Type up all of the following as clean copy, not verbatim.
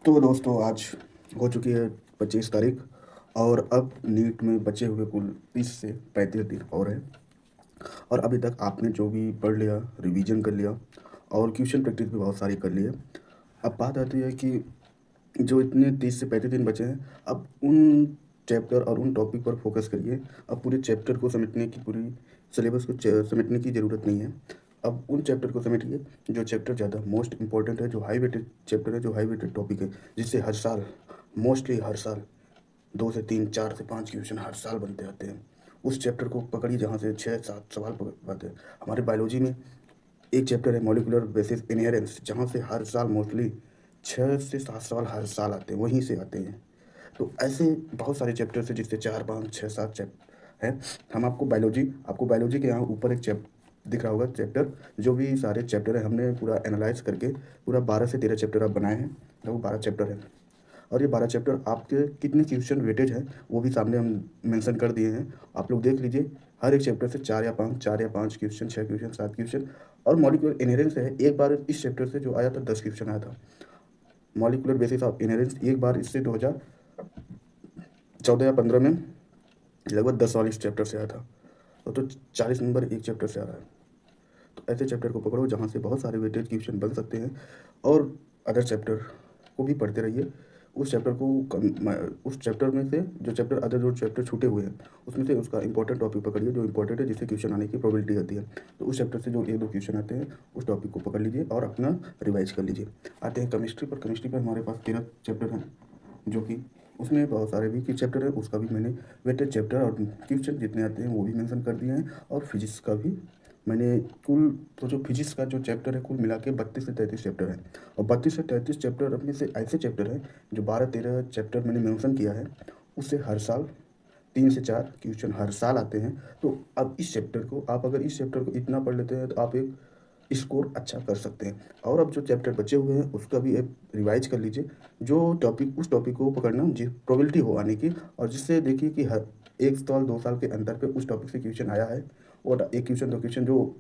तो दोस्तों आज हो चुकी है 25 तारीख और अब नीट में बचे हुए कुल 30 से 35 दिन और हैं। और अभी तक आपने जो भी पढ़ लिया, रिवीजन कर लिया और क्वेश्चन प्रैक्टिस भी बहुत सारी कर ली है। अब बात आती है कि जो इतने 30 से 35 दिन बचे हैं, अब उन चैप्टर और उन टॉपिक पर फोकस करिए। अब पूरे चैप्टर को समेटने की, पूरी सिलेबस को समेटने की ज़रूरत नहीं है। अब उन चैप्टर को समेटिए जो चैप्टर ज़्यादा मोस्ट इंपॉर्टेंट है, जो हाई वेटेड चैप्टर है, जो हाई वेटेड टॉपिक है, जिससे हर साल, मोस्टली हर साल 2 से 3, 4 से 5 क्वेश्चन हर साल बनते आते हैं। उस चैप्टर को पकड़िए जहाँ से 6-7 सवाल बनते हैं। हमारे बायोलॉजी में एक चैप्टर है मॉलिक्यूलर बेसिस इनहेरेंस, जहाँ से हर साल मोस्टली 6 से 7 सवाल हर साल आते हैं, वहीं से आते हैं। तो ऐसे बहुत सारे चैप्टर्स हैं जिससे 4, 5, 6, 7 हैं। हम आपको बायोलॉजी के यहाँ ऊपर एक दिख रहा होगा चैप्टर, जो भी सारे चैप्टर है हमने पूरा एनालाइज करके पूरा 12 से 13 चैप्टर आप बनाए हैं। वो 12 चैप्टर हैं और ये 12 चैप्टर आपके कितने क्वेश्चन वेटेज है वो भी सामने हम मेंशन कर दिए हैं। आप लोग देख लीजिए, हर एक चैप्टर से 4 या 5 क्वेश्चन, 6 क्वेश्चन, 7 क्वेश्चन। और मॉलिक्यूलर इनहेरेंस है, एक बार इस चैप्टर से जो आया था 10 क्वेश्चन आया था। मॉलिक्यूलर बेसिस ऑफ इनहेरेंस एक बार इससे 2014 या 15 में लगभग 10 सवाल इस चैप्टर से आया था। तो 40 नंबर एक चैप्टर से आ रहा है। तो ऐसे चैप्टर को पकड़ो जहाँ से बहुत सारे वेटेज क्वेश्चन बन सकते हैं और अदर चैप्टर को भी पढ़ते रहिए। उस चैप्टर को उस चैप्टर में से जो चैप्टर छूटे हुए हैं उसमें से उसका इंपॉर्टेंट टॉपिक पकड़िए, जो इंपॉर्टेंट है, जिससे क्वेश्चन आने की प्रोबेबिलिटी होती है। तो उस चैप्टर से जो 1-2 क्वेश्चन आते हैं उस टॉपिक को पकड़ लीजिए और अपना रिवाइज कर लीजिए। आते हैं केमिस्ट्री पर। केमिस्ट्री पर हमारे पास 13 चैप्टर हैं, जो कि उसमें बहुत सारे वीक के चैप्टर है, उसका भी मैंने वेटेड चैप्टर और क्वेश्चन जितने आते हैं वो भी मेंशन कर दिए हैं। और फिजिक्स का भी मैंने कुल, तो जो फिजिक्स का जो चैप्टर है कुल मिला के 32 से 33 चैप्टर है। और 32 से 33 चैप्टर अपने से ऐसे चैप्टर हैं जो 12-13 चैप्टर मैंने मेंशन किया है, उससे हर साल 3 से 4 क्वेश्चन हर साल आते हैं। तो अब अगर इस चैप्टर को इतना पढ़ लेते हैं तो आप एक स्कोर अच्छा कर सकते हैं। और अब जो चैप्टर बचे हुए हैं उसका भी एक रिवाइज कर लीजिए। उस टॉपिक को पकड़ना जिस प्रोबेबिलिटी हो आने की, और जिससे देखिए कि हर 1 साल 2 साल के अंतर पे उस टॉपिक से क्वेश्चन आया है। और एक क्वेश्चन 2 क्वेश्चन जो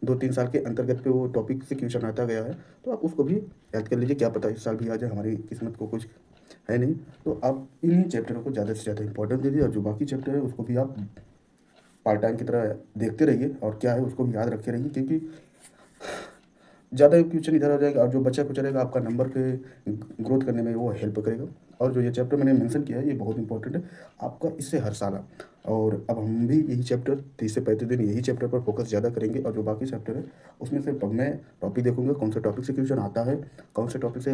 2-3 साल के अंतर्गत पे वो टॉपिक से क्वेश्चन आता गया है, तो आप उसको भी याद कर लीजिए। क्या पता इस साल भी आ जाए, हमारी किस्मत को कुछ है नहीं। तो आप इन्हीं चैप्टरों को ज़्यादा से ज़्यादा इंपॉर्टेंस दीजिए और जो बाकी चैप्टर है उसको भी आप पार्ट टाइम की तरह देखते रहिए और क्या है उसको भी याद रखे रहिए, क्योंकि ज़्यादा क्वेश्चन इधर आ जाएगा और जो बच्चा कुछ रहेगा आपका नंबर पे ग्रोथ करने में वो हेल्प करेगा। और जो ये चैप्टर मैंने मेंशन किया है ये बहुत इंपॉर्टेंट है आपका, इससे हर साल और अब हम भी यही चैप्टर 30 से 35 दिन यही चैप्टर पर फोकस ज़्यादा करेंगे। और जो बाकी चैप्टर है उसमें से अब मैं टॉपिक देखूंगा कौन से टॉपिक से क्वेश्चन आता है, कौन से टॉपिक से